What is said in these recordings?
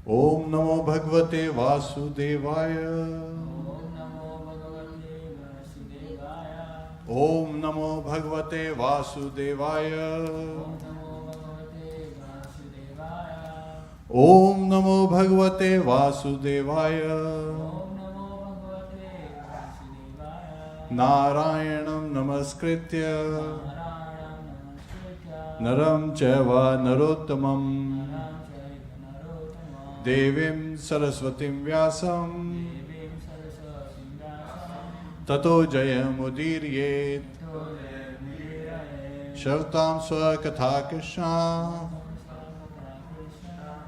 Om Namo Bhagavate Vasudevaya. Om Namo Bhagavate Vasudevaya. Om Namo Bhagavate Vasudevaya. Narayanam Namaskritya Naram Chaiva Narottamam Devim Saraswatim Vyasam Tato Jayam Udiriyet Shavtam Swakatha Krishna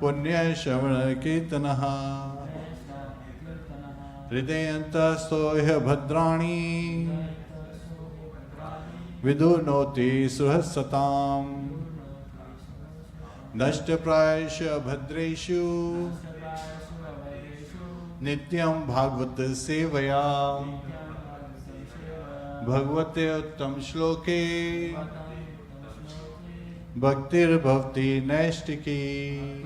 Punya Shavana Kirtanaha Hridayantastoya Bhadrani Vidurnoti Suhasatam Nashtaprayasha Bhadreshu Nityam Bhagavata Sevaya Bhagavate Uttam Shloke Bhaktir Bhavti Naistiki.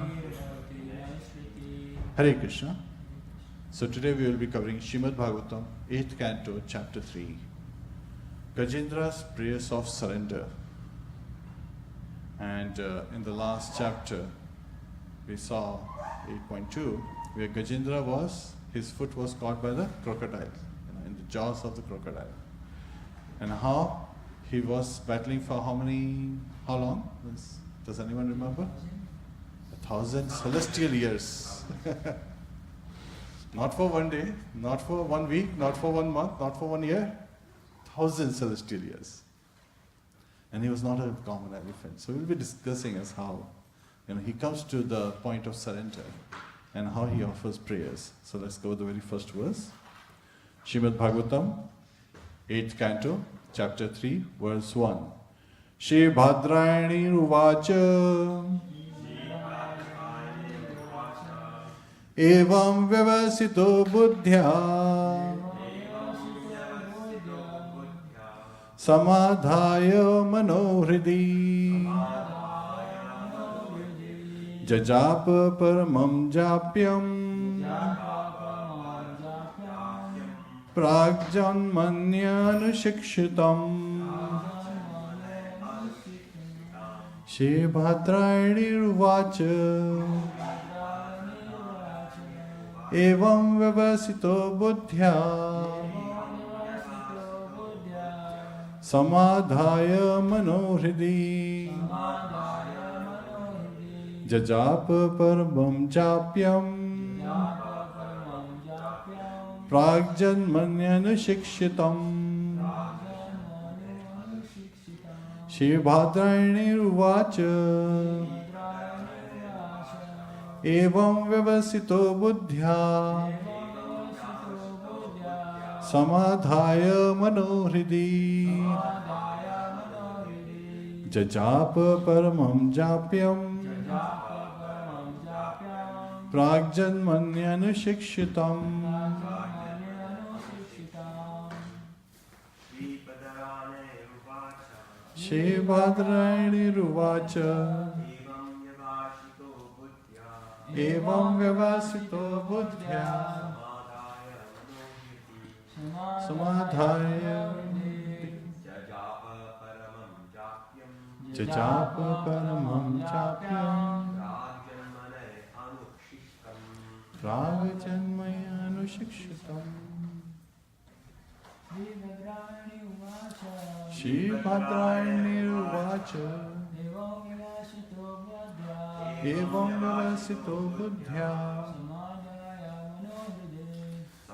Hare Krishna. So today we will be covering Śrīmad-Bhāgavatam, 8th canto, chapter 3. Gajendra's prayers of surrender. And in the last chapter, we saw 8.2, where Gajendra his foot was caught by the crocodile, in the jaws of the crocodile. And how he was battling for how long? Does anyone remember? 1,000 celestial years. Not for one day, not for 1 week, not for 1 month, not for 1 year. 1,000 celestial years. And he was not a common elephant. So we'll be discussing as how he comes to the point of surrender and how he offers prayers. So let's go to the very first verse. Śrīmad-Bhāgavatam, 8th canto, chapter 3, verse 1. Shri Bhadrayani Ruvacha Evam Vyavasito Buddhya Samadhaya Manohridi Jajapa Paramam Japyam Pragjanmanyanushikshitam Shri Bhadrayani Ruvacha Evam Vyavasito Buddhya Samadhaya Manohridi Jajapa Paramam Japyam Pragjanmanyanushikshitam Shri Bhadrayani Ruvacha Evam Vyavasito Buddhya Samadhaya Manohridi Jajapa Paramam Japyam Pragjanmanyanushikshitam Shri Bhadrayani Ruvacha Evam Vyavasito Buddhya Samadhaya Jajapa Paramam Japyam Pragjanmanyanushikshitam Shri Bhadrayani Ruvacha Evam Vyavasito Buddhya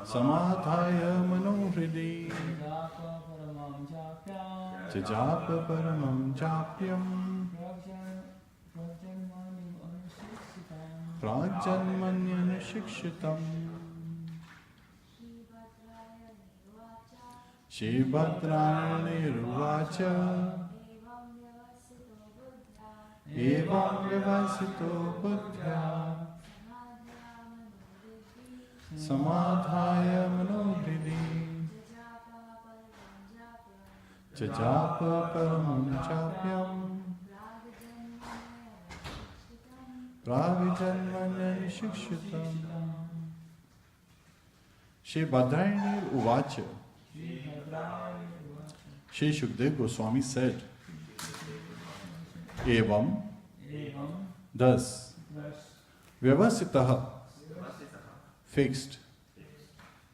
Samadhaya Manohridi Jajapa Paramam Japyam Pragjanmanyanušikshitam Shri Bhadrayani Ruvacha Evam Vyavasito Buddhya Samadhaya Manohridi Jajapa Paramam Japyam pravijanmanya shikshitam. Shri Bhadrayani Uvacha. Shri Shukdev Goswami said, Evam, thus, Vyavasitaha, fixed,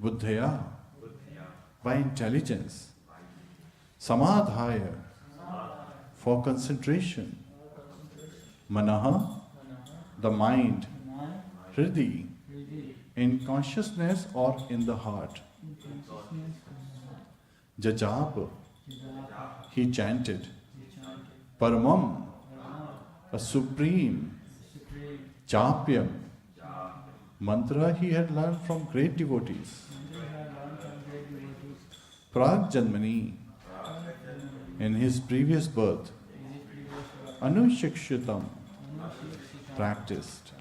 Buddhaya, by intelligence, Samadhaya, for concentration, Manaha, the mind, Hridi, in consciousness or in the heart. Jajapa, he chanted. Paramam, a supreme, Japyam, mantra he had learned from great devotees. Prajjanmani, in his previous birth. Anushikshitam, practiced.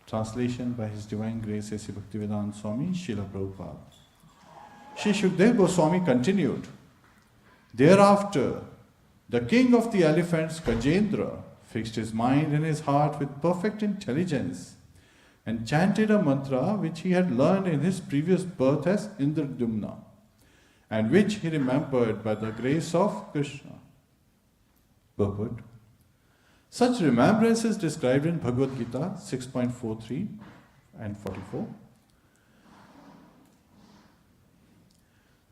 Translation by His Divine Grace A.C. Bhaktivedanta Swami, Srila Prabhupada. Shri Shukdev Goswami continued, thereafter, the king of the elephants, Gajendra, fixed his mind and his heart with perfect intelligence and chanted a mantra which he had learned in his previous birth as Indradumna and which he remembered by the grace of Krishna. Purport. Such remembrance is described in Bhagavad Gita 6.43 and 44.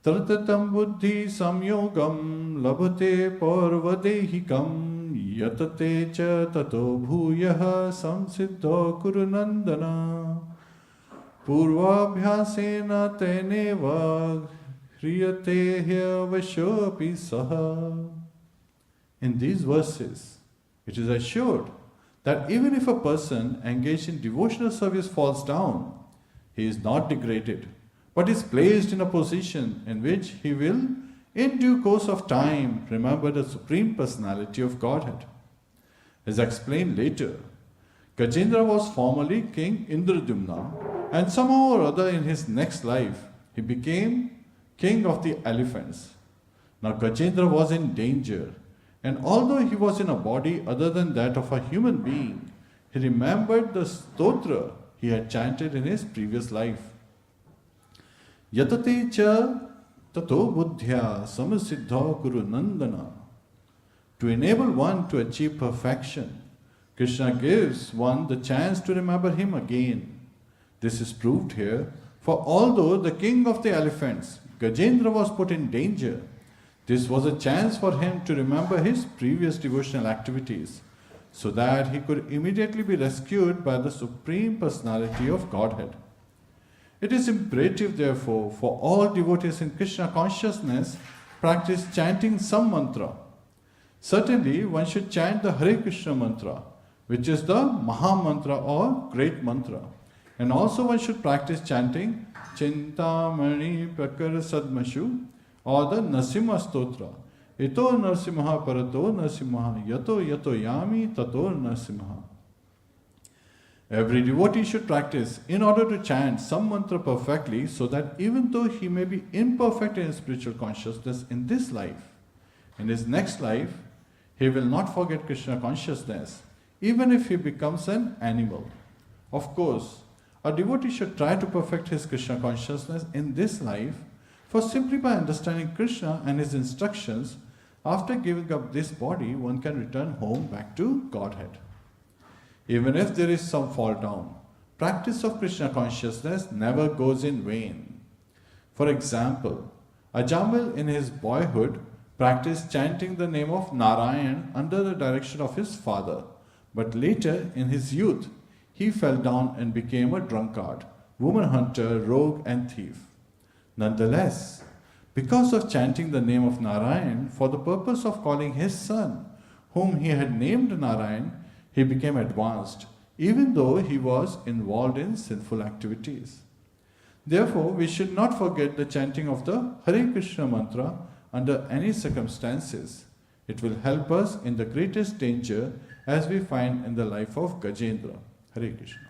Tartatam buddhi samyogam labhate parvadehikam yatate cha tato bhuyaha samsiddho kurunandana purvabhyasena teneva hriyate hyavashopi saha. In these verses, it is assured that even if a person engaged in devotional service falls down, he is not degraded, but is placed in a position in which he will, in due course of time, remember the Supreme Personality of Godhead. As explained later, Gajendra was formerly King Indradumna, and somehow or other in his next life, he became king of the elephants. Now Gajendra was in danger, and although he was in a body other than that of a human being, he remembered the stotra he had chanted in his previous life. Yatate cha tato buddhya samasiddha guru nandana. To enable one to achieve perfection, Krishna gives one the chance to remember him again. This is proved here, for although the king of the elephants, Gajendra, was put in danger, this was a chance for him to remember his previous devotional activities, so that he could immediately be rescued by the Supreme Personality of Godhead. It is imperative, therefore, for all devotees in Krishna consciousness practice chanting some mantra. Certainly, one should chant the Hare Krishna mantra, which is the Maha Mantra or Great Mantra. And also one should practice chanting Chintamani Prakara Sadmashu or the Narasimha Stotra. Ito Narasimha Parato Narasimha Yato Yato Yami Tato Narasimha. Every devotee should practice in order to chant some mantra perfectly, so that even though he may be imperfect in spiritual consciousness in this life, in his next life, he will not forget Krishna consciousness, even if he becomes an animal. Of course, a devotee should try to perfect his Krishna consciousness in this life, for simply by understanding Krishna and his instructions, after giving up this body, one can return home back to Godhead. Even if there is some fall down, practice of Krishna consciousness never goes in vain. For example, Ajamil in his boyhood practiced chanting the name of Narayan under the direction of his father, but later in his youth, he fell down and became a drunkard, woman hunter, rogue and thief. Nonetheless, because of chanting the name of Narayan for the purpose of calling his son, whom he had named Narayan, he became advanced, even though he was involved in sinful activities. Therefore, we should not forget the chanting of the Hare Krishna mantra under any circumstances. It will help us in the greatest danger, as we find in the life of Gajendra. Hare Krishna.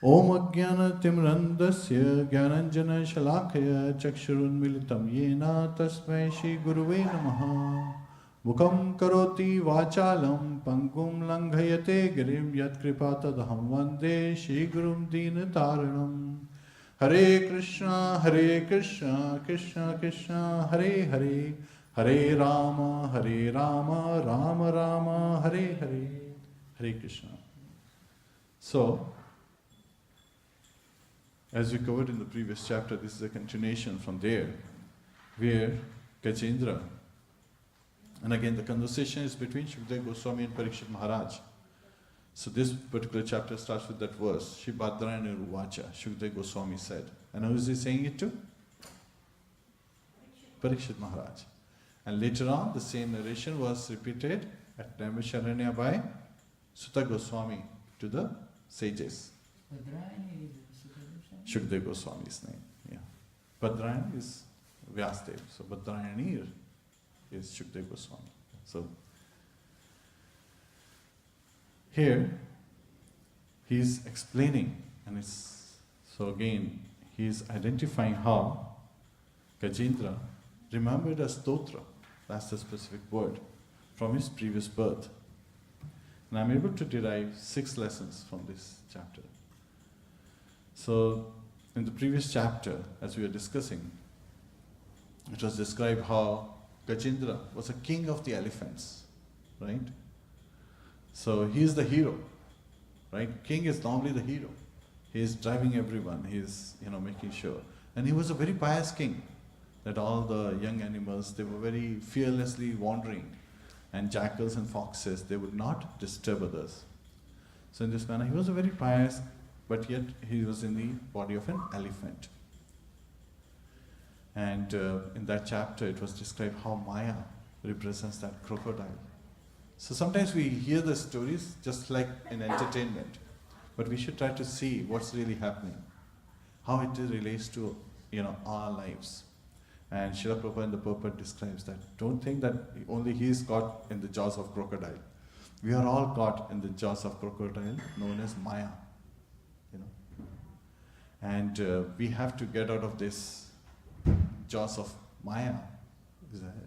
Om Ajnana Timrandasya Gyananjana Shalakaya Chakshurun Militam Yena Tasmai Shri Guruve Namaha. Mukam karoti vachalam pangum langhayate girim yat kripa tadaham vande Shri Gurum Dina Taranam. Hare Krishna, Krishna Krishna, Hare Hare, Hare Rama, Rama Rama, Hare Hare, Hare Krishna. So, as we covered in the previous chapter, this is a continuation from there, where Gajendra, and again the conversation is between Shukdev Goswami and Parikshit Maharaj. So this particular chapter starts with that verse, Shri Bhadrayana Ruvacha, Shukdev Goswami said. And who is he saying it to? Parikshit Maharaj. And later on, the same narration was repeated at Naimisharanya by Sutta Goswami to the sages. Bhadrayani is Sutta Shukdev Goswami's name, yeah. Bhadrayana is Vyasdev, so Bhadrayani is Shukdev Goswami. So here he is explaining, and it's so again he is identifying how Gajendra remembered a stotra, that's the specific word, from his previous birth. And I'm able to derive 6 lessons from this chapter. So in the previous chapter, as we were discussing, it was described how Gajendra was a king of the elephants, right? So he is the hero, right? King is normally the hero. He is driving everyone. He is, making sure. And he was a very pious king. That all the young animals, they were very fearlessly wandering. And jackals and foxes, they would not disturb others. So in this manner, he was a very pious, but yet he was in the body of an elephant. And in that chapter, it was described how Maya represents that crocodile. So sometimes we hear the stories just like in entertainment, but we should try to see what's really happening, how it relates to our lives. And Srila Prabhupada in the purport describes that don't think that only he is caught in the jaws of crocodile. We are all caught in the jaws of crocodile known as Maya. And we have to get out of this jaws of Maya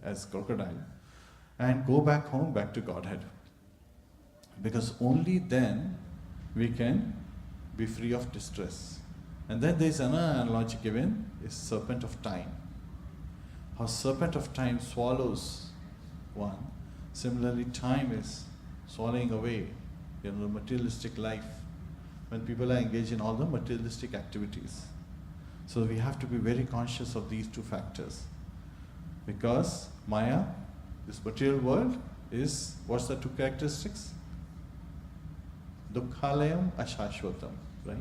as crocodile and go back home, back to Godhead. Because only then we can be free of distress. And then there is another analogy given, is serpent of time. How serpent of time swallows one. Similarly, time is swallowing away, the materialistic life. When people are engaged in all the materialistic activities. So we have to be very conscious of these 2 factors. Because Maya, this material world, is, what's the 2 characteristics? Dukkhalayam ashashvatam, right?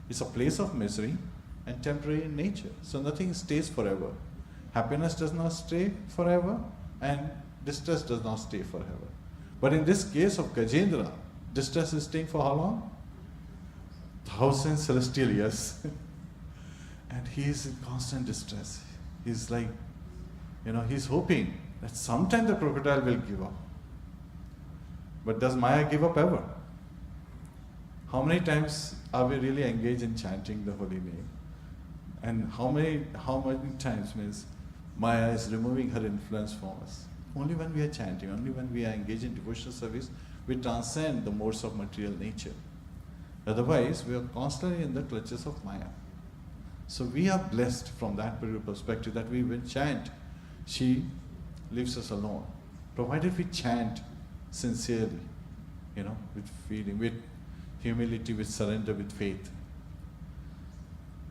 It's a place of misery and temporary in nature. So nothing stays forever. Happiness does not stay forever and distress does not stay forever. But in this case of Gajendra, distress is staying for how long? 1,000 celestial years. And he is in constant distress. He's like, he's hoping that sometime the crocodile will give up. But does Maya give up ever? How many times are we really engaged in chanting the holy name? And how many times means Maya is removing her influence from us? Only when we are chanting, only when we are engaged in devotional service, we transcend the modes of material nature. Otherwise, we are constantly in the clutches of Maya. So we are blessed from that perspective that we will chant. She leaves us alone. Provided we chant sincerely, with feeling, with humility, with surrender, with faith.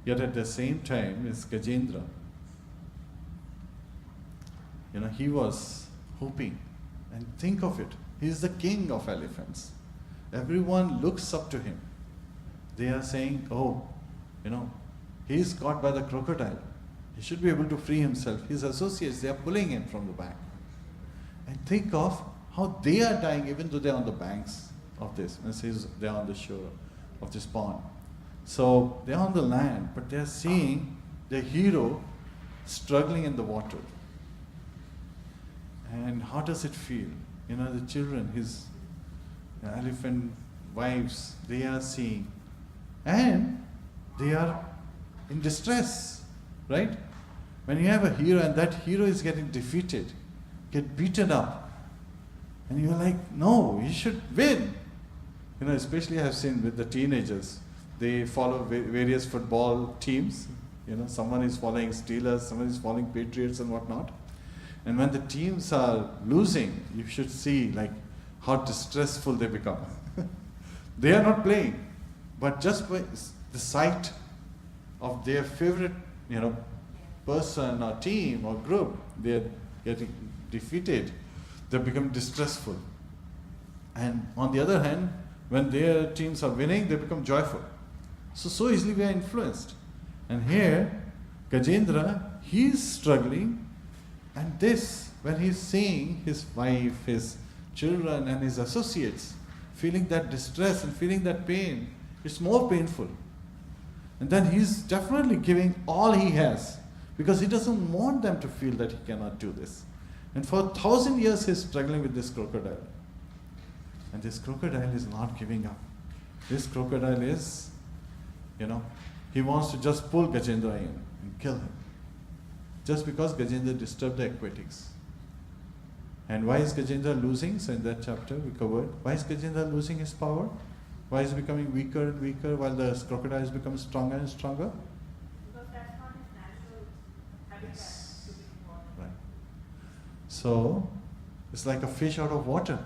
Yet at the same time is Gajendra. He was hoping, and think of it, he is the king of elephants. Everyone looks up to him. They are saying, he is caught by the crocodile. He should be able to free himself. His associates, they are pulling him from the back. And think of how they are dying even though they are on the banks of this. They are on the shore of this pond. So they are on the land, but they are seeing their hero struggling in the water. And how does it feel? The children, his elephant wives, they are seeing. And they are in distress, right? When you have a hero and that hero is getting defeated, get beaten up, And you're like, no, you should win. Especially I've seen with the teenagers, they follow various football teams. Someone is following Steelers, someone is following Patriots and whatnot. And when the teams are losing, you should see like how distressful they become. They are not playing, but just by the sight of their favorite, person or team or group, they are getting defeated, they become distressful. And on the other hand, when their teams are winning, they become joyful. So easily we are influenced. And here, Gajendra, he is struggling, and this, when he is seeing his wife, his children and his associates feeling that distress and feeling that pain, it's more painful. And then he's definitely giving all he has, because he doesn't want them to feel that he cannot do this. And for 1,000 years he's struggling with this crocodile. And this crocodile is not giving up. This crocodile is, he wants to just pull Gajendra in and kill him. Just because Gajendra disturbed the aquatics. And why is Gajendra losing? So in that chapter we covered, why is Gajendra losing his power? Why is he becoming weaker and weaker while the crocodile is becoming stronger and stronger? Because that's not his natural habitat to be in water. Right. So it's like a fish out of water.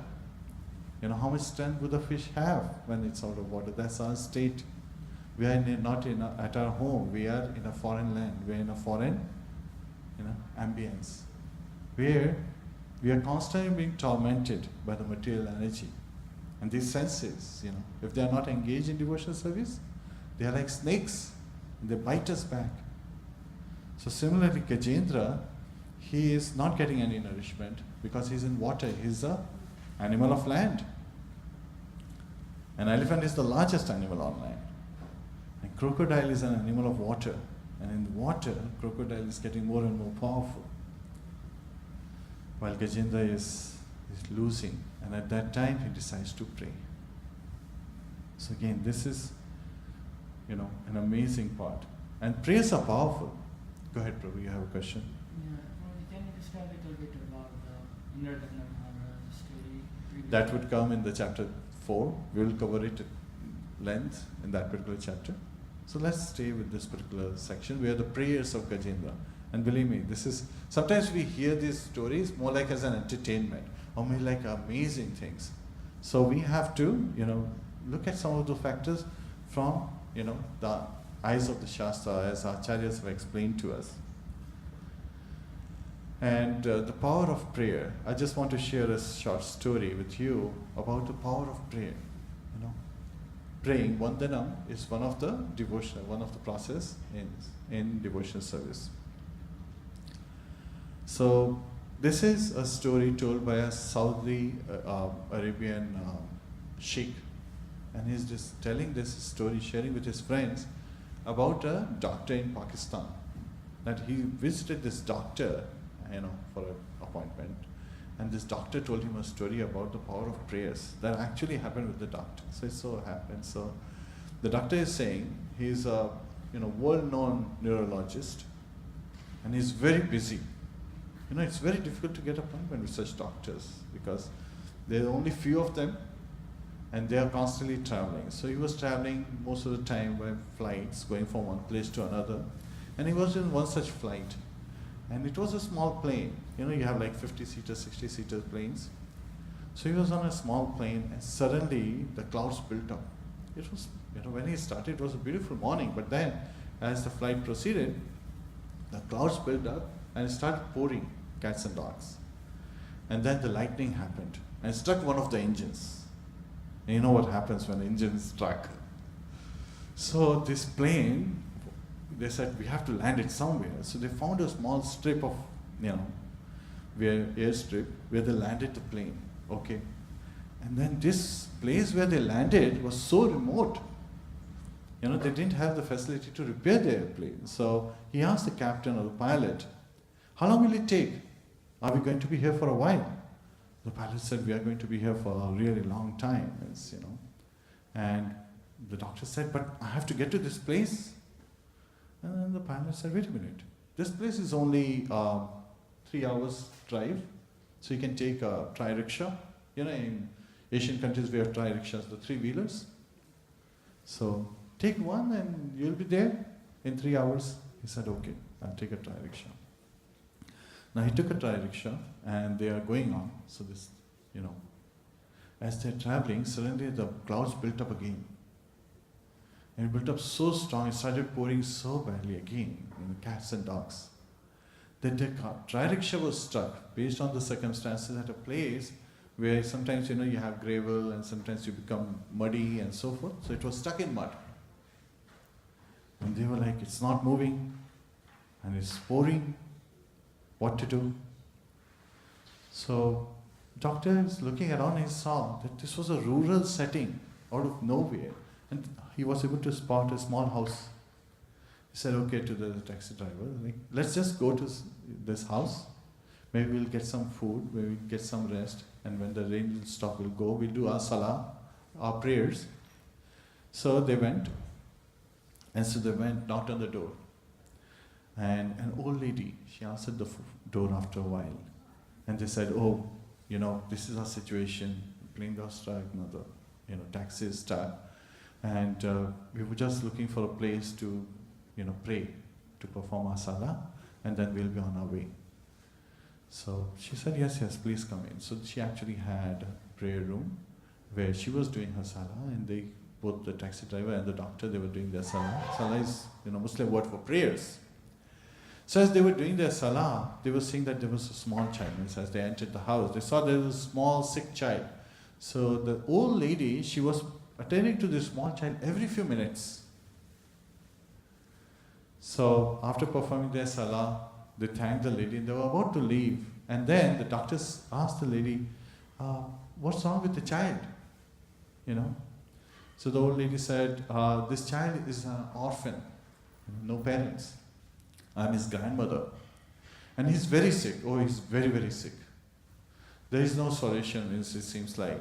How much strength would the fish have when it's out of water? That's our state. We are not at our home. We are in a foreign land. We are in a foreign, ambience, where we are constantly being tormented by the material energy. And these senses, if they are not engaged in devotional service, they are like snakes, and they bite us back. So similarly, Gajendra, he is not getting any nourishment because he's in water. He's an animal of land. An elephant is the largest animal on land. And crocodile is an animal of water. And in the water, crocodile is getting more and more powerful. While Gajendra is losing. And at that time, he decides to pray. So again, this is, an amazing part. And prayers are powerful. Go ahead, Prabhu, you have a question? Yeah, can you describe a little bit about the Nirvana story? That would come in the chapter 4. We will cover it at length in that particular chapter. So let's stay with this particular section where the prayers of Gajendra. And believe me, sometimes we hear these stories more like as an entertainment, or maybe like amazing things. So we have to, look at some of the factors from, the eyes of the Shastra, as Acharyas have explained to us. And the power of prayer. I just want to share a short story with you about the power of prayer. Praying Vandanam is one of the process in devotional service. So this is a story told by a Saudi Arabian sheikh, and he's just telling this story, sharing with his friends about a doctor in Pakistan. That he visited this doctor, for an appointment, and this doctor told him a story about the power of prayers that actually happened with the doctor. So it so happened. So the doctor is saying he's a world-known neurologist, and he's very busy. It's very difficult to get appointment with such doctors because there are only few of them, and they are constantly traveling. So he was traveling most of the time by flights, going from one place to another, and he was in one such flight. And it was a small plane. You have like 50-seater, 60-seater planes. So he was on a small plane, and suddenly the clouds built up. It was, when he started, it was a beautiful morning. But then, as the flight proceeded, the clouds built up and it started pouring cats and dogs. And then the lightning happened and struck one of the engines. And you know what happens when the engine is struck. So this plane, they said, we have to land it somewhere. So they found a small strip of, airstrip where they landed the plane. Okay. And then this place where they landed was so remote. They didn't have the facility to repair the airplane. So he asked the captain or the pilot, how long will it take? Are we going to be here for a while? The pilot said, we are going to be here for a really long time. And the doctor said, but I have to get to this place. And then the pilot said, wait a minute, this place is only 3 hours drive, so you can take a tri-rickshaw, in Asian countries we have tri-rickshaws, the 3-wheelers. So take one and you'll be there in 3 hours. He said, okay, I'll take a tri-rickshaw. Now he took a tri-rickshaw and they are going on. So this, as they're traveling, suddenly the clouds built up again. And it built up so strong, it started pouring so badly again, cats and dogs. That the tri-rickshaw was stuck based on the circumstances at a place where sometimes you have gravel and sometimes you become muddy and so forth. So it was stuck in mud. And they were like, it's not moving and it's pouring. What to do? So doctor is looking around and he saw that this was a rural setting out of nowhere. And he was able to spot a small house. He said, okay, to the taxi driver, let's just go to this house. Maybe we'll get some food, maybe we'll get some rest. And when the rain will stop, we'll go, we'll do our salah, our prayers. So they went. And so they went, knocked on the door. And an old lady, she answered the door after a while. And they said, oh, this is our situation. Plane got stuck, the taxi is stuck. And we were just looking for a place to, pray, to perform our salah, and then we'll be on our way. So she said, yes, please come in. So she actually had a prayer room where she was doing her salah, and both the taxi driver and the doctor, they were doing their salah. Salah is, Muslim word for prayers. So as they were doing their salah, they were seeing that there was a small child. And so as they entered the house, they saw there was a small sick child. So the old lady, she was attending to this small child every few minutes. So after performing their salah, they thanked the lady and they were about to leave. And then the doctors asked the lady, what's wrong with the child? So the old lady said, this child is an orphan, no parents. I'm his grandmother. And he's very sick. Oh, he's very, very sick. There is no solution, it seems like.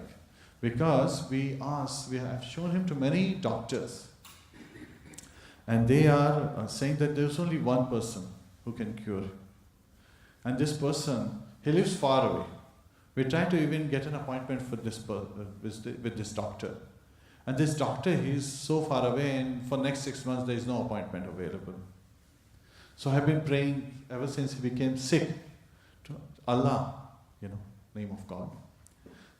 Because we have shown him to many doctors. And they are saying that there's only one person who can cure him. And this person, he lives far away. We tried to even get an appointment for with this doctor. And this doctor, he's so far away, and for next 6 months there is no appointment available. So I've been praying ever since he became sick to Allah, name of God,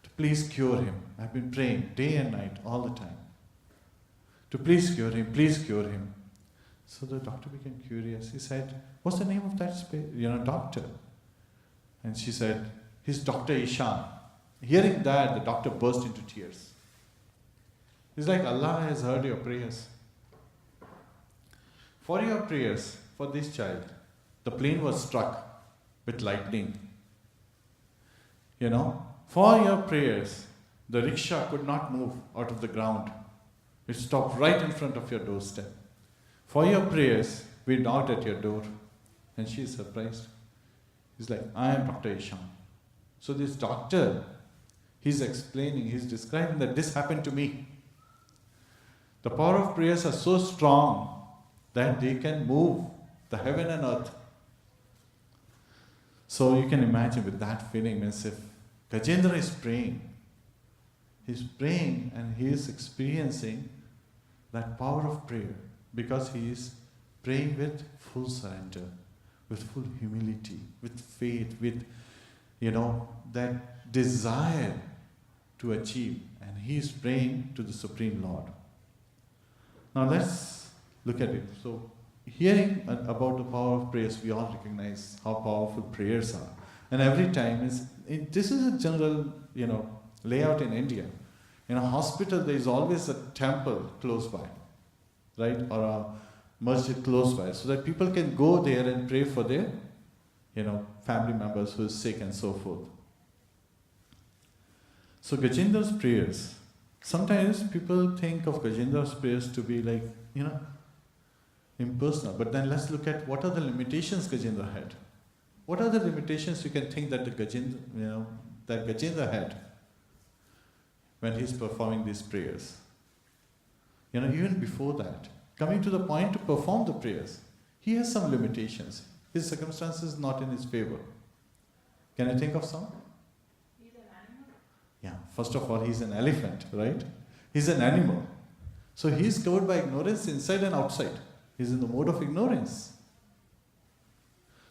to please cure him. I've been praying day and night, all the time, to please cure him, please cure him. So the doctor became curious. He said, what's the name of that doctor? And she said, he's Dr. Ishan. Hearing that, the doctor burst into tears. He's like, Allah has heard your prayers. For your prayers, for this child, the plane was struck with lightning. For your prayers, the rickshaw could not move out of the ground. It stopped right in front of your doorstep. For your prayers, we knocked at your door. And she is surprised. He's like, I am Dr. Ishan. So this doctor, he's describing that this happened to me. The power of prayers are so strong that they can move the heaven and earth. So you can imagine with that feeling, as if Gajendra is praying. He's praying and he is experiencing that power of prayer because he is praying with full surrender, with full humility, with faith, with, that desire to achieve. And he is praying to the Supreme Lord. Now let's look at it. So hearing about the power of prayers, we all recognize how powerful prayers are. And every time, this is a general, layout in India. In a hospital, there is always a temple close by, right? Or a masjid close by, so that people can go there and pray for their, family members who is sick and so forth. So Gajendra's prayers, sometimes people think of Gajendra's prayers to be like, impersonal. But then let's look at what are the limitations Gajendra had. What are the limitations you can think that Gajendra had when he's performing these prayers? Even before that, coming to the point to perform the prayers, he has some limitations. His circumstances not in his favor. Can you think of some? He's an animal. Yeah. First of all, he's an elephant, right? He's an animal. So he's covered by ignorance inside and outside. He's in the mode of ignorance.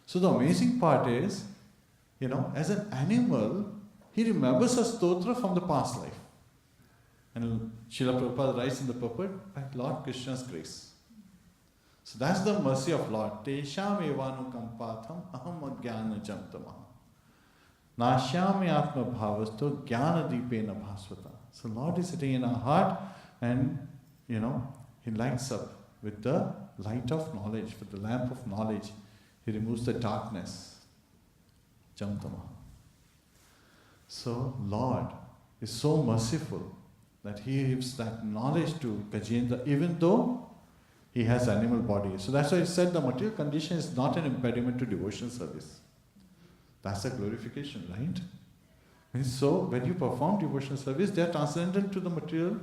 So the amazing part is, as an animal, he remembers a stotra from the past life. And Srila Prabhupada writes in the purport, by Lord Krishna's grace. So that's the mercy of Lord. Tesham evanukampatham aham ajnana jamtamaha. Nashyami atma bhavasto jnana dipena bhasvata. So Lord is sitting in our heart and, He lights up with the light of knowledge, with the lamp of knowledge. He removes the darkness. Jamtamaha. So Lord is so merciful that He gives that knowledge to Gajendra, even though he has animal body. So that's why I said the material condition is not an impediment to devotional service. That's a glorification, right? And so when you perform devotional service, they are transcendental to the material,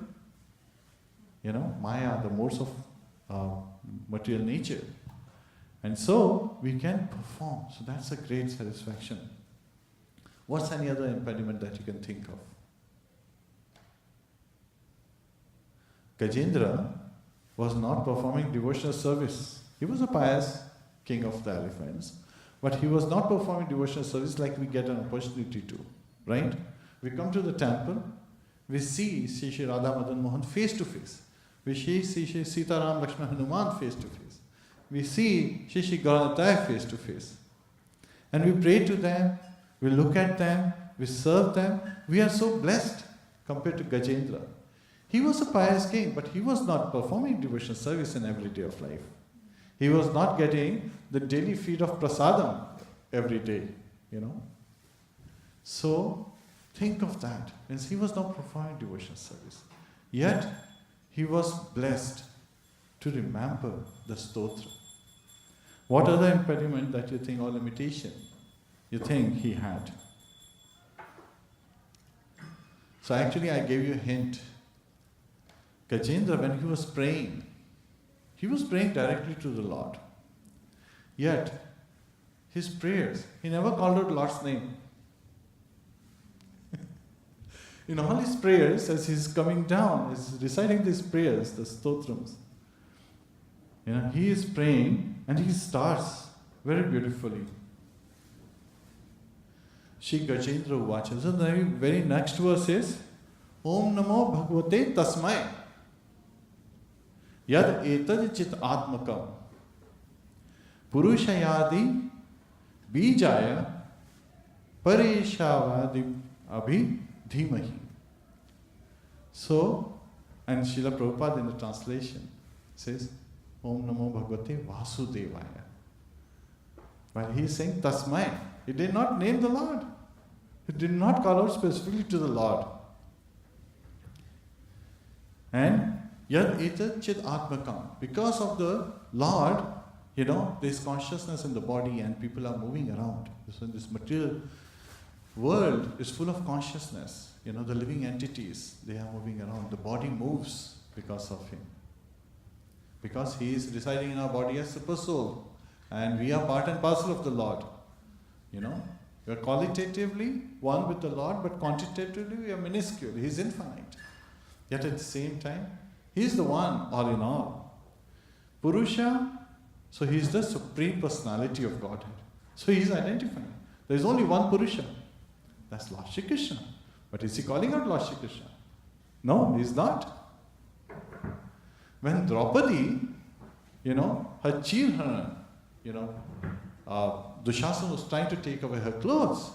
Maya, the modes of material nature. And so we can perform. So that's a great satisfaction. What's any other impediment that you can think of? Gajendra was not performing devotional service. He was a pious king of the elephants, but he was not performing devotional service like we get an opportunity to, right? We come to the temple, we see Sri Radha Madan Mohan face to face. We see Sri Sita Ram Lakshman Hanuman face to face. We see Sri Gauratai face to face. And we pray to them, we look at them, we serve them. We are so blessed compared to Gajendra. He was a pious king, but he was not performing devotional service in every day of life. He was not getting the daily feed of prasadam every day, So, think of that. Means he was not performing devotional service. Yet, he was blessed to remember the stotra. What other impediment that you think, or limitation, you think he had? So actually I gave you a hint. Gajendra, when he was praying directly to the Lord. Yet, his prayers, he never called out Lord's name. In all his prayers, as he's coming down, he's reciting these prayers, the stotrams. He is praying and he starts very beautifully. Shri Gajendra Uvacha. So the very next verse is, Om Namo Bhagavate Tasmai. Yad etad chit atmakam purushayadi bijaya pareshavadi abhi dhimahi. So, and Srila Prabhupada in the translation says, Om Namo Bhagavate Vasudevaya. While he is saying Tasmai, he did not name the Lord. He did not call out specifically to the Lord. And Yad etat chit atmakam. Because of the Lord, there is consciousness in the body and people are moving around. So this material world is full of consciousness. The living entities, they are moving around. The body moves because of him. Because he is residing in our body as super soul. And we are part and parcel of the Lord. We are qualitatively one with the Lord, but quantitatively we are minuscule. He is infinite. Yet at the same time, he is the one, all in all. Purusha, so he is the supreme personality of Godhead. So he is identifying. There is only one Purusha. That's Lord Shri Krishna. But is he calling out Lord Shri Krishna? No, he is not. When Draupadi, her children, Dushasana was trying to take away her clothes.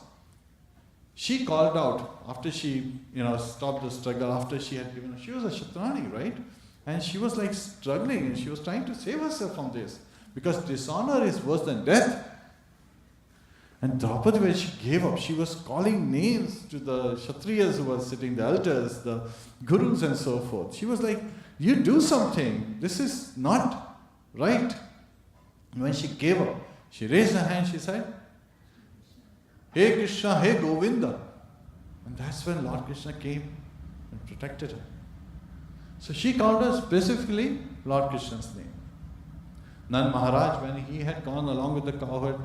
She called out after she, stopped the struggle, after she had given, she was a Kshatrani, right? And she was like struggling and she was trying to save herself from this. Because dishonor is worse than death. And Draupadi, when she gave up, she was calling names to the Kshatriyas who were sitting, the elders, the gurus and so forth. She was like, you do something. This is not right. And when she gave up, she raised her hand, she said, Hey Krishna, hey Govinda. And that's when Lord Krishna came and protected her. So she called her specifically Lord Krishna's name. Nand Maharaj, when he had gone along with the cowherd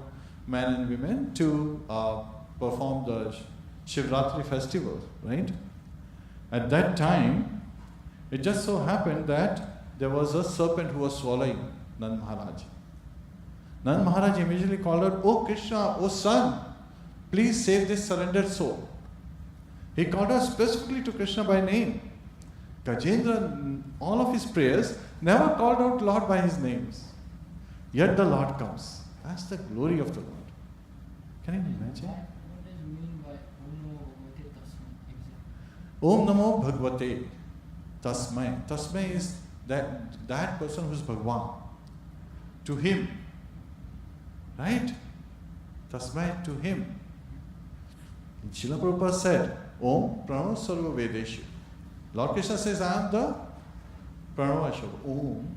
men and women to perform the Shivratri festival, right? At that time, it just so happened that there was a serpent who was swallowing Nand Maharaj. Nand Maharaj immediately called out, "Oh Krishna, oh son, please save this surrendered soul." He called out specifically to Krishna by name. Gajendra, all of his prayers, never called out Lord by his names. Yet the Lord comes. That's the glory of the Lord. Can you imagine? What does it mean by Om Namo Bhagavate Tasmai? Om Namo Bhagavate Tasmai. Tasmai is that person who is Bhagwan. To him. Right? Tasmai to him. Srila Prabhupada said, Om Pranava Sarva Vedeshu. Lord Krishna says, I am the Pranava Shabda. Om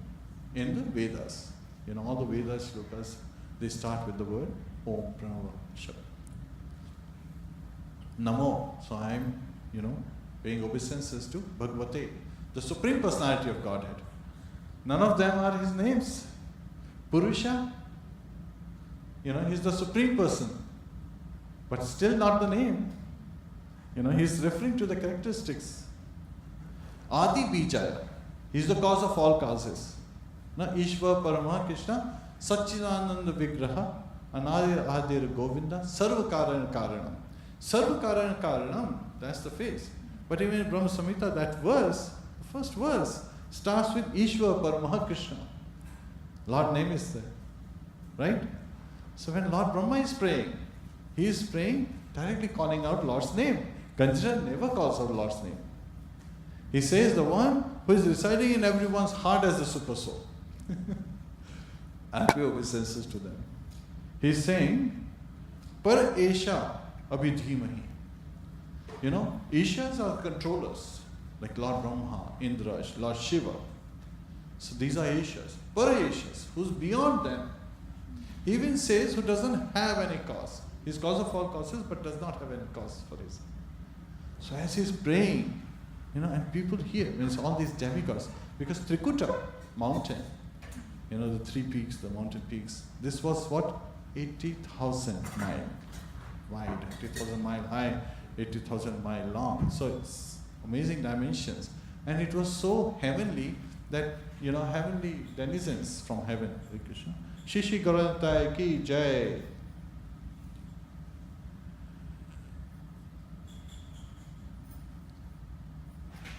in the Vedas. You know, all the Vedas shlokas, they start with the word Om Pranava Shabda. Namo. So I am, paying obeisances to Bhagavate, the Supreme Personality of Godhead. None of them are his names. Purusha, he's the Supreme Person, but still not the name. He's referring to the characteristics. Adi Bijaya, he's the cause of all causes. Ishva Parama Krishna, Satchidananda Vigraha, Anadi Adir Govinda, Sarva Karana Karanam. Sarva Karana Karanam, that's the face. But even in Brahma Samhita, that verse, the first verse, starts with Ishva Parama Krishna. Lord name is there. Right? So when Lord Brahma is praying, he is praying directly calling out Lord's name. Gajendra never calls out Lord's name. He says the one who is residing in everyone's heart as the super soul. And pay obeisances to them. He is saying, Par Esha Abhidhimahi. Ishas are controllers, like Lord Brahma, Indra, Lord Shiva. So these are Ishas. Par Eshas, who's beyond them. He even says who doesn't have any cause. He's cause of all causes, but does not have any cause for his. So as he's praying, and people hear, means all these demigods, because Trikuta mountain, the three peaks, the mountain peaks, this was what? 80,000 mile wide, 80,000 mile high, 80,000 mile long. So it's amazing dimensions. And it was so heavenly that, heavenly denizens from heaven, Hare Krishna. Shishi Garantai ki jai.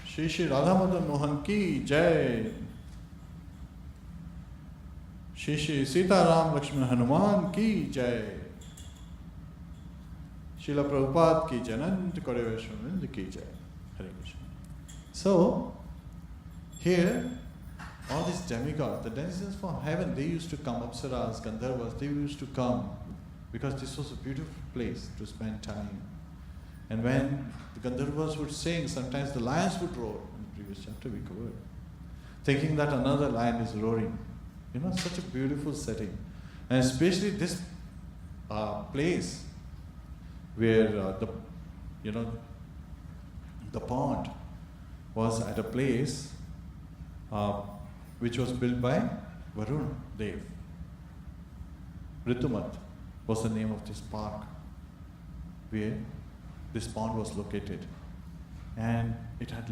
Shishi Radha Mohan ki jai. Shishi Sita Ram Lakshman Hanuman ki jai. Srila Prabhupada ki jai. Anant Koreveshwarind ki jai. Hare Krishna. So, here, all these demigods, the denizens from heaven, they used to come, Apsaras, Gandharvas, they used to come because this was a beautiful place to spend time. And when the Gandharvas would sing, sometimes the lions would roar. In the previous chapter we covered. Thinking that another lion is roaring. Such a beautiful setting. And especially this place where the pond was at a place which was built by Varun Dev. Ritumat was the name of this park where this pond was located. And it had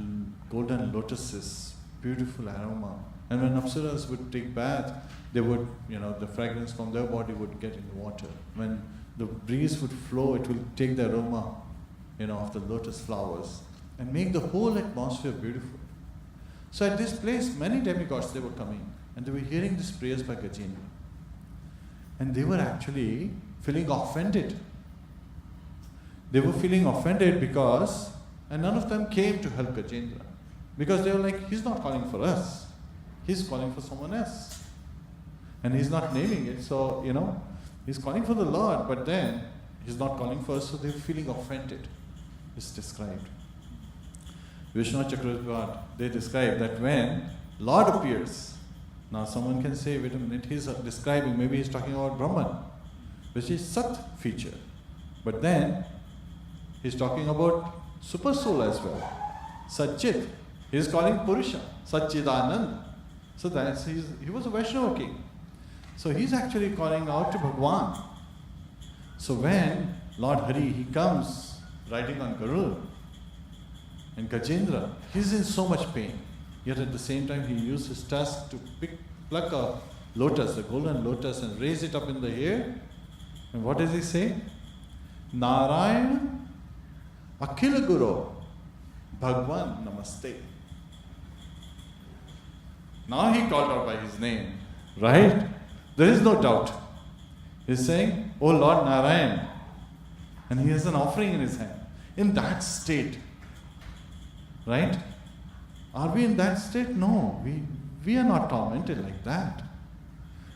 golden lotuses, beautiful aroma. And when Apsaras would take bath, they would, the fragrance from their body would get in the water. When the breeze would flow, it will take the aroma, of the lotus flowers and make the whole atmosphere beautiful. So at this place, many demigods, they were coming and they were hearing these prayers by Gajendra. And they were actually feeling offended. They were feeling offended because, and none of them came to help Gajendra. Because they were like, he's not calling for us. He's calling for someone else. And he's not naming it, so, he's calling for the Lord, but then he's not calling for us, so they're feeling offended. It's described. Vishnu Chakravarti, they describe that when Lord appears, now someone can say, wait a minute, he's describing, maybe he's talking about Brahman, which is Sat feature. But then, he's talking about Super Soul as well. Satchit. He's calling Purusha, Satchidanand. So he was a Vaishnava king. So he's actually calling out to Bhagwan. So when Lord Hari, he comes riding on Garud, And Gajendra, he's in so much pain. Yet at the same time, he used his tusk to pluck a lotus, the golden lotus, and raise it up in the air. And what does he say? Narayana Akhila Guru Bhagwan Namaste. Now he called out by his name, right? There is no doubt. He's saying, "Oh Lord Narayan." And he has an offering in his hand. In that state, right? Are we in that state? No, we are not tormented like that.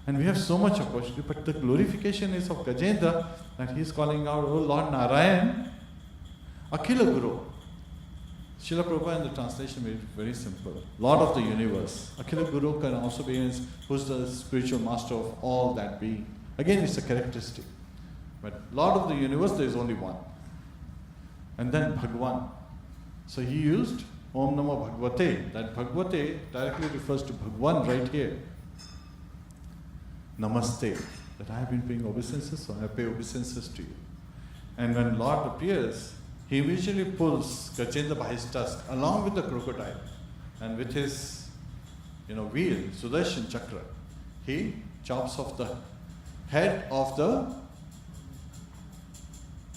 And we have so much opportunity, but the glorification is of Gajendra that he is calling out, "Oh Lord Narayan, Akhila Guru." Srila Prabhupada in the translation made it very simple. Lord of the universe. Akhila Guru can also be who's the spiritual master of all that being. Again, it's a characteristic. But Lord of the universe, there is only one. And then Bhagwan. So he used Om Namo Bhagavate. That Bhagavate directly refers to Bhagwan right here. Namaste. That I have been paying obeisances, so I pay obeisances to you. And when Lord appears, he immediately pulls Gajendra by his tusk along with the crocodile and with his wheel, Sudarshan Chakra. He chops off the head of the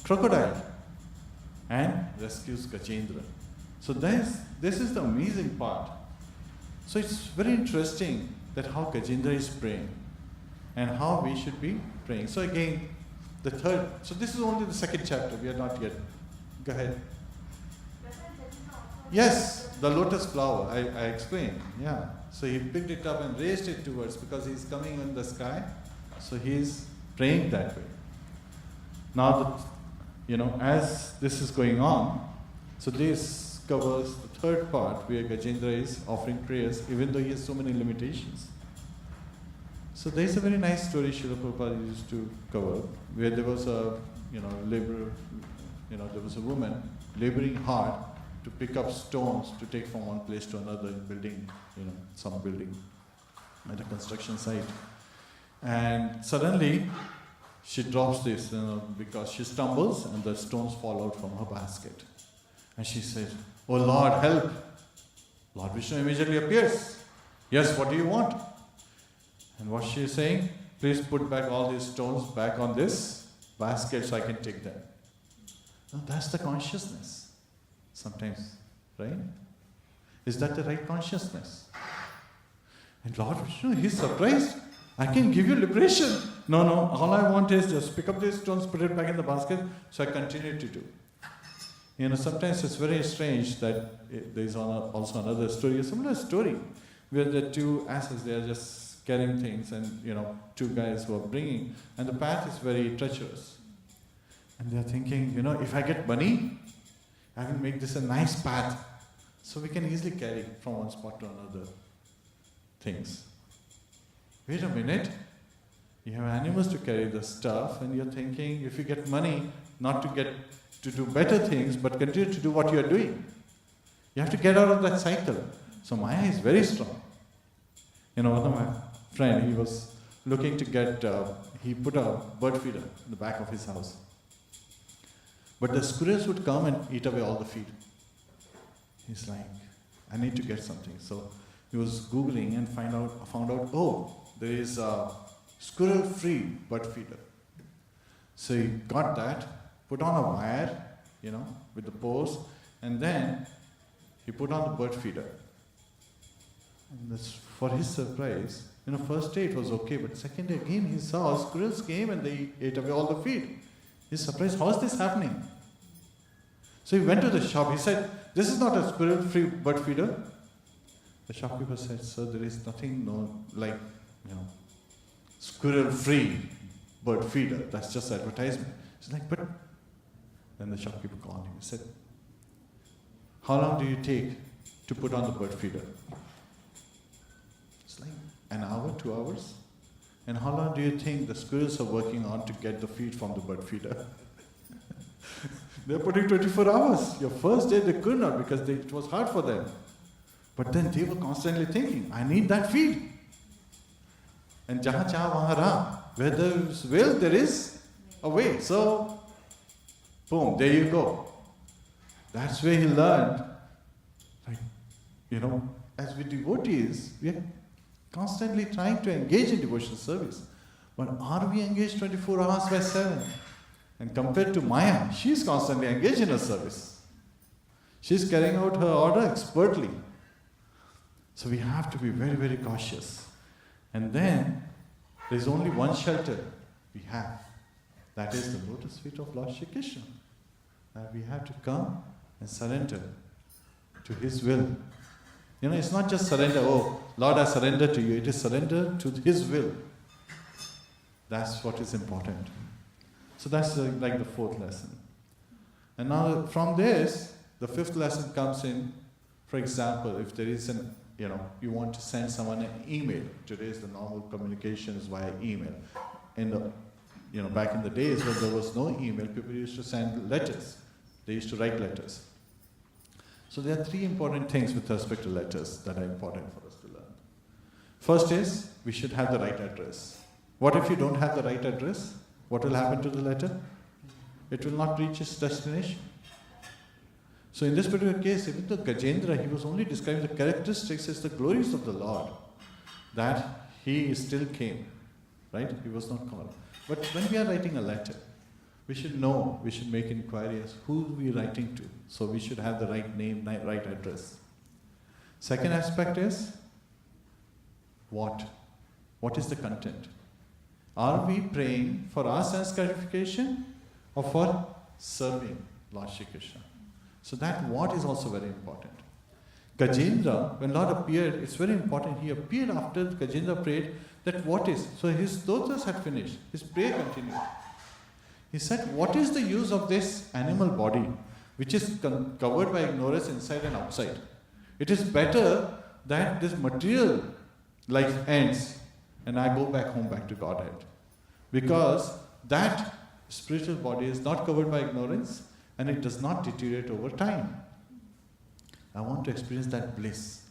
crocodile and rescues Gajendra. So this is the amazing part. So it's very interesting that how Gajendra is praying and how we should be praying. So again, the third, so this is only the second chapter, we are not yet. Go ahead. Yes, the lotus flower, I explained, yeah. So he picked it up and raised it towards, because he's coming in the sky, so he's praying that way. Now, as this is going on, so this covers the third part where Gajendra is offering prayers, even though he has so many limitations. So there is a very nice story Srila Prabhupada used to cover, where there was a, laborer, there was a woman laboring hard to pick up stones to take from one place to another in building, some building at a construction site. And suddenly she drops this, because she stumbles and the stones fall out from her basket. And she said, "Oh Lord, help!" Lord Vishnu immediately appears. "Yes, what do you want?" And what she is saying, "Please put back all these stones back on this basket so I can take them." Now that's the consciousness. Sometimes, right? Is that the right consciousness? And Lord Vishnu, he's surprised. "I can give you liberation." No, all I want is just pick up these stones, put it back in the basket, so I continue to do. Sometimes it's very strange that there is also another story, a similar story, where the two asses, they are just carrying things, and two guys who are bringing, and the path is very treacherous. And they are thinking, if I get money, I will make this a nice path, so we can easily carry from one spot to another things. Wait a minute, you have animals to carry the stuff, and you're thinking, if you get money, not to do better things, but continue to do what you are doing. You have to get out of that cycle. So Maya is very strong. One of my friend, he was looking to get, he put a bird feeder in the back of his house. But the squirrels would come and eat away all the feed. He's like, "I need to get something." So he was Googling and found out, oh, there is a squirrel-free bird feeder. So he got that, put on a wire, with the poles, and then he put on the bird feeder. And that's, for his surprise, first day it was okay, but second day again he saw squirrels came and they ate away all the feed. He's surprised, how is this happening? So he went to the shop, he said, "This is not a squirrel-free bird feeder." The shopkeeper said, "Sir, there is nothing like, squirrel-free bird feeder, that's just advertisement." He's like, "But..." Then the shopkeeper called him, he said, "How long do you take to put on the bird feeder?" It's like, "An hour, 2 hours?" "And how long do you think the squirrels are working on to get the feed from the bird feeder?" "They're putting 24 hours. Your first day they could not, because it was hard for them. But then they were constantly thinking, I need that feed. And jahan cha wahan ra. Where there is will, there is a way. So, boom, there you go. That's where he learned as we devotees, we are constantly trying to engage in devotional service. But are we engaged 24 hours by 7? And compared to Maya, she is constantly engaged in her service. She is carrying out her order expertly. So we have to be very, very cautious. And then, there is only one shelter we have. That is the lotus feet of Lord Shri Krishna. And we have to come and surrender to His will. It's not just surrender, oh, Lord, I surrender to you. It is surrender to His will. That's what is important. So that's like the fourth lesson. And now from this, the fifth lesson comes in, for example, if there is you want to send someone an email. Today is the normal communication is via email. Back in the days when there was no email, people used to send letters. They used to write letters. So there are three important things with respect to letters that are important for us to learn. First is, we should have the right address. What if you don't have the right address? What will happen to the letter? It will not reach its destination. So in this particular case, even though Gajendra, he was only describing the characteristics as the glories of the Lord, that he still came, right? He was not called. But when we are writing a letter, we should know, we should make inquiry as who we are writing to. So we should have the right name, right address. Second aspect is, what? What is the content? Are we praying for our sense gratification or for serving Lord Shri Krishna? So that what is also very important. Gajendra, when Lord appeared, it's very important. He appeared after Gajendra prayed that what is. So his stotras had finished. His prayer continued. He said, what is the use of this animal body which is covered by ignorance inside and outside? It is better that this material life ends and I go back home, back to Godhead. Because that spiritual body is not covered by ignorance and it does not deteriorate over time. I want to experience that bliss.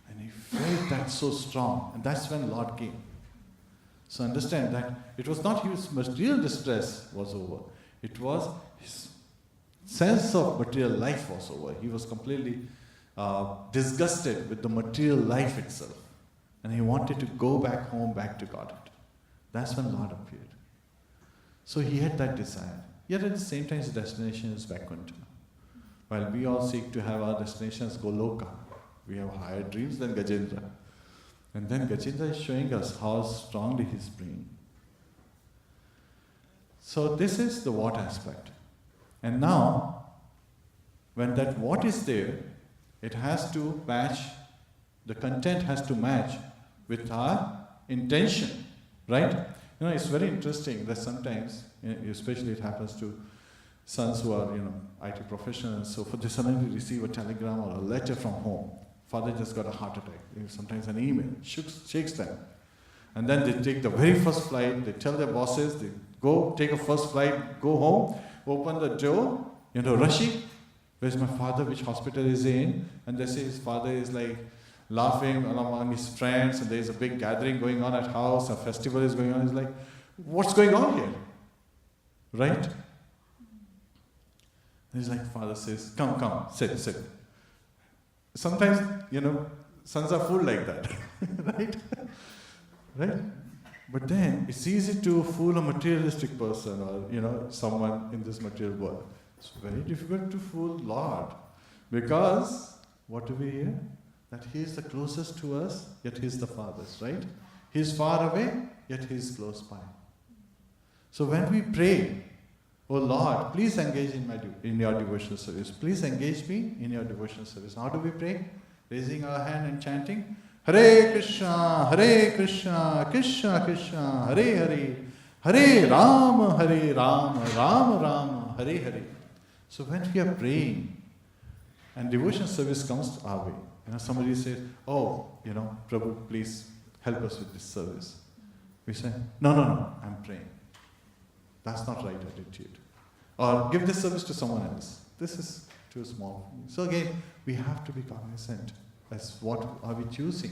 And he felt that so strong. And that's when Lord came. So understand that it was not his material distress was over. It was his sense of material life was over. He was completely disgusted with the material life itself. And he wanted to go back home, back to Godhead. That's when Lord appeared. So he had that desire. Yet at the same time his destination is Vaikuntha. While we all seek to have our destinations Goloka, we have higher dreams than Gajendra. And then Gajendra is showing us how strongly he's praying. So this is the what aspect. And now, when that what is there, it has to match, the content has to match with our intention, right? It's very interesting that sometimes, especially it happens to sons who are, IT professionals and so forth, they suddenly receive a telegram or a letter from home. Father just got a heart attack. Sometimes an email shakes them. And then they take the very first flight, they tell their bosses, they go take a first flight, go home, open the door, rushing. Where's my father? Which hospital is he in? And they say his father is like laughing among his friends and there's a big gathering going on at house, a festival is going on. He's like, what's going on here? Right? And he's like, father says, come, sit. Sometimes, sons are fooled like that, right? Right? But then, it's easy to fool a materialistic person or, someone in this material world. It's very difficult to fool Lord. Because, what do we hear? That He is the closest to us, yet He is the farthest, right? He is far away, yet He is close by. So when we pray, oh Lord, please engage in your devotional service. Please engage me in your devotional service. How do we pray? Raising our hand and chanting, Hare Krishna, Krishna Krishna, Hare Hare, Hare Rama, Rama Rama, Hare Hare. So when we are praying, and devotional service comes our way, somebody says, oh, Prabhu, please help us with this service. We say, no, I'm praying. That's not right attitude. Or give this service to someone else. This is too small. So again, we have to be cognizant as what are we choosing.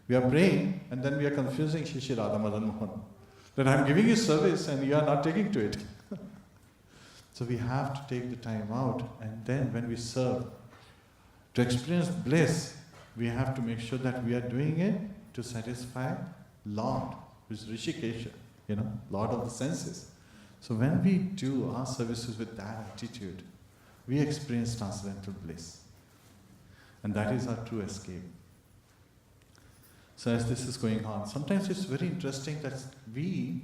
We are praying and then we are confusing Shishi Radha Madan Mohan. That I'm giving you service and you are not taking to it. So we have to take the time out and then when we serve, to experience bliss, we have to make sure that we are doing it to satisfy Lord, who is Rishikesha, Lord of the senses. So when we do our services with that attitude, we experience transcendental bliss. And that is our true escape. So as this is going on, sometimes it's very interesting that we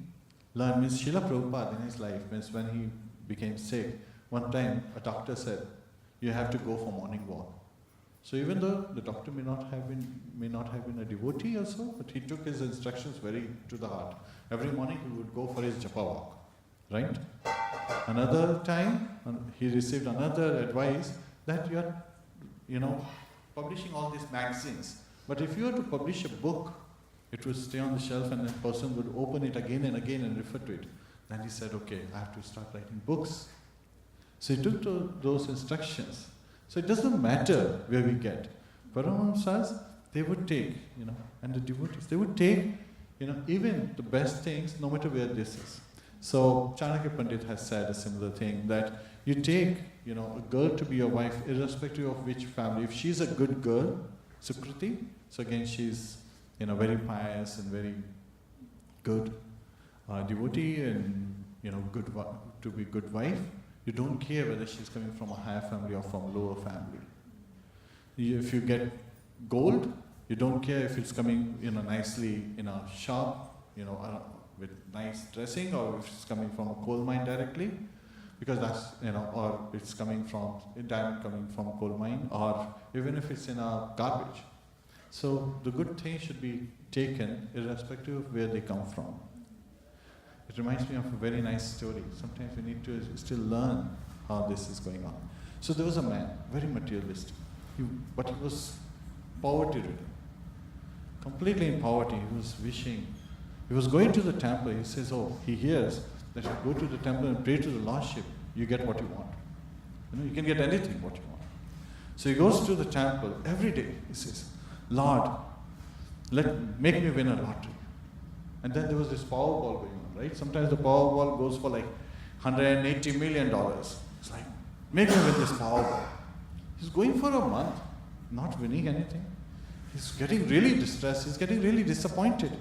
learn, means Srila Prabhupada in his life, means when he became sick, one time a doctor said, you have to go for morning walk. So even though the doctor may not have been a devotee also, but he took his instructions very to the heart. Every morning he would go for his japa walk, right? Another time he received another advice that you are, publishing all these magazines. But if you were to publish a book, it would stay on the shelf and the person would open it again and again and refer to it. Then he said, okay, I have to start writing books. So he took those instructions. So it doesn't matter where we get. Paramahamsas, they would take, and the devotees, they would take, even the best things, no matter where this is. So Chanakya Pandit has said a similar thing, that you take, a girl to be your wife, irrespective of which family. If she's a good girl, Sukriti, so again she's, very pious and very good devotee and, good to be good wife. You don't care whether she's coming from a higher family or from a lower family. If you get gold, you don't care if it's coming, nicely in a shop, with nice dressing, or if it's coming from a coal mine directly, because that's, or it's coming from a diamond coming from a coal mine, or even if it's in a garbage. So the good things should be taken irrespective of where they come from. It reminds me of a very nice story. Sometimes we need to still learn how this is going on. So there was a man, very materialistic, but he was poverty-ridden, completely in poverty. He was wishing. He was going to the temple. He says, he hears that if you go to the temple and pray to the Lordship, you get what you want. You can get anything what you want. So he goes to the temple every day. He says, Lord, make me win a lottery. And then there was this Powerball going on, right? Sometimes the Powerball goes for like $180 million. It's like, make me win this Powerball. He's going for a month, not winning anything. He's getting really distressed. He's getting really disappointed.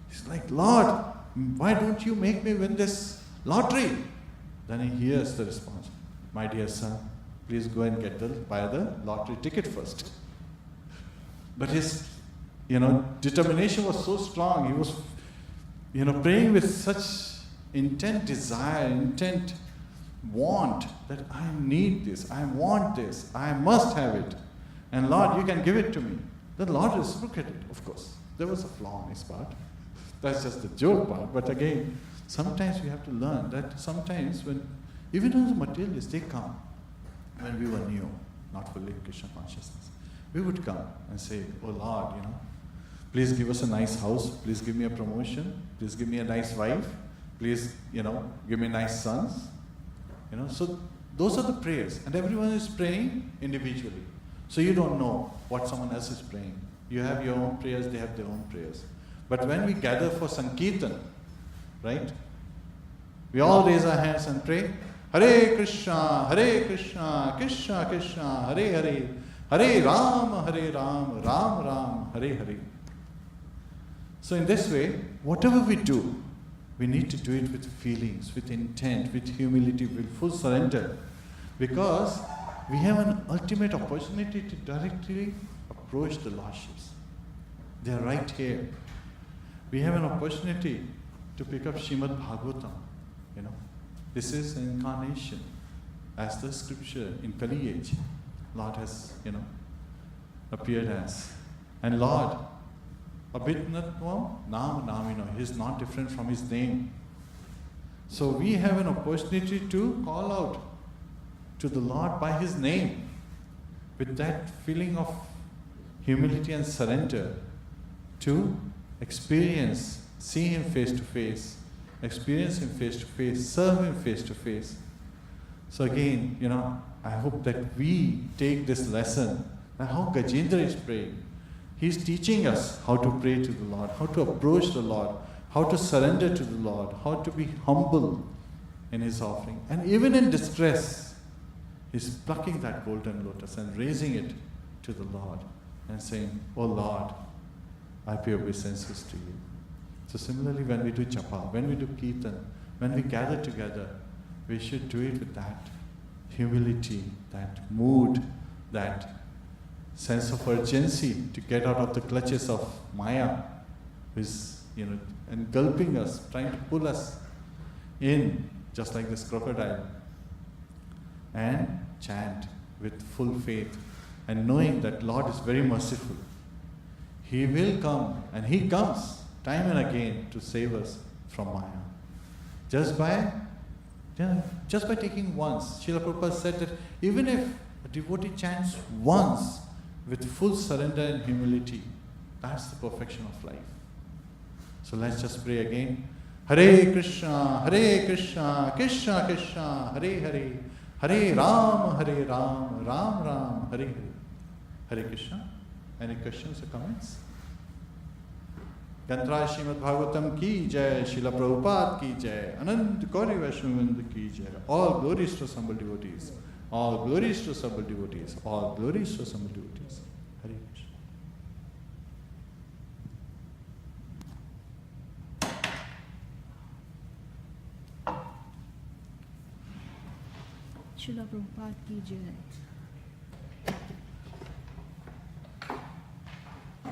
He's like, Lord, why don't you make me win this lottery? Then he hears the response, my dear son, please go and buy the lottery ticket first. But his, determination was so strong. He was, praying with such intent desire, intent want that I need this, I want this, I must have it. And Lord, you can give it to me. The Lord reciprocated, of course. There was a flaw on his part. That's just the joke part. But again, sometimes we have to learn that sometimes when, even as materialists, they come when we were new, not fully in Krishna consciousness. We would come and say, oh Lord, please give us a nice house, please give me a promotion, please give me a nice wife, please, give me nice sons. So those are the prayers. And everyone is praying individually. So you don't know what someone else is praying. You have your own prayers, they have their own prayers. But when we gather for Sankirtan, right, we all raise our hands and pray, Hare Krishna, Krishna Krishna, Hare Hare, Hare Ram, Ram Ram, Hare Hare. So in this way, whatever we do, we need to do it with feelings, with intent, with humility, with full surrender. Because we have an ultimate opportunity to directly approach the Lordships. They are right here. We have an opportunity to pick up Śrīmad-Bhāgavatam. This is an incarnation. As the scripture in Kali age, Lord has, appeared as. And Lord, Abhidnatvam Nam Namino, He is not different from His name. So we have an opportunity to call out to the Lord by His name with that feeling of humility and surrender to experience, see Him face to face, experience Him face to face, serve Him face to face. So again, I hope that we take this lesson and how Gajendra is praying. He's teaching us how to pray to the Lord, how to approach the Lord, how to surrender to the Lord, how to be humble in His offering. And even in distress, He's plucking that golden lotus and raising it to the Lord and saying, "Oh Lord, I pay obeisance to you." So similarly, when we do japa, when we do kirtan, when we gather together, we should do it with that humility, that mood, that sense of urgency to get out of the clutches of Maya, who is, engulfing us, trying to pull us in, just like this crocodile, and chant with full faith and knowing that Lord is very merciful. He will come, and He comes time and again to save us from Maya. Just by taking once. Srila Prabhupada said that even if a devotee chants once with full surrender and humility, that's the perfection of life. So let's just pray again. Hare Krishna, Krishna Krishna, Hare Hare, Hare Ram, Ram Ram, Hare Hare. Hare Krishna. Any questions or comments? Gajendra Śrīmad-Bhāgavatam ki jai, Srila Prabhupada ki jai, Anand Gauri Vaishnavavrinda ki jai. All glories to Sambal devotees. All glories to Sambal devotees. All glories to Sambal devotees. Hare Krishna. Srila Prabhupada ki jai.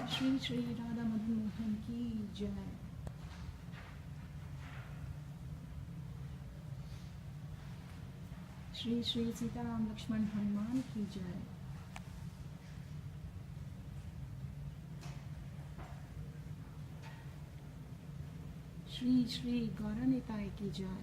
Shri Shri Radha Madan Mohan ki jai. Shri Shri Sita Ram Lakshman Hanuman ki jai. Shri Shri Gaura Nitai ki jai.